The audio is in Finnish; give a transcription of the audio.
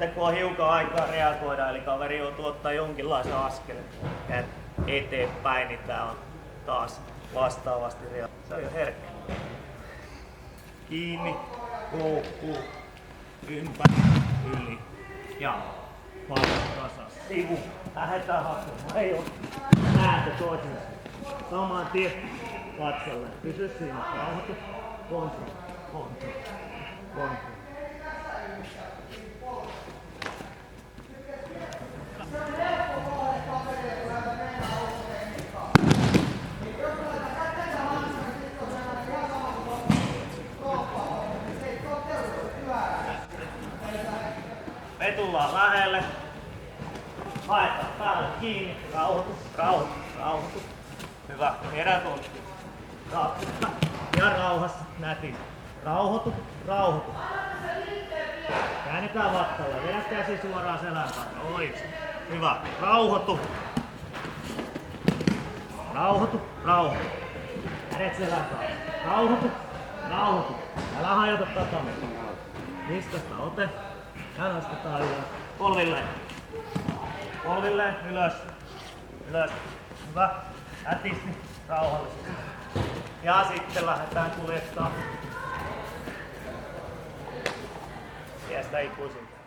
sitten kun on hiukan aikaa reagoida, eli kaveri joutuu ottaa jonkinlaisen askeleen eteenpäin, niin tää on taas vastaavasti reagoida. Se on jo herkkä. Kiinni, koukku, ympäri, yli ja tasas. Sivu. Lähdetään hakemaan. Ei ole näitä toisensa. Saman tien katsolle. Pysy siinä. Rauhoitu. Kontro. Kontro. Kontro. Me tullaan lähelle. Haetaan päälle kiinni. Rauhoitu, rauhoitu, rauhoitu. Hyvä. Vedät on. Ja rauhassa. Nätin. Rauhoitu, rauhoitu. Käännetään vattalla. Vedät käsi suoraan selän taakse. Oikein. Hyvä. Rauhoitu. Rauhoitu, rauhoitu. Kädet selän taakse. Rauhoitu, rauhoitu. Älä hajota tatamista. Niskasta ote. Ja nostetaan ylös. Polvilleen. Polvilleen, ylös. Ylös. Hyvä. Ätisti, rauhallisesti. Ja sitten lähdetään kuljettaa. Tiestä ikuisinta.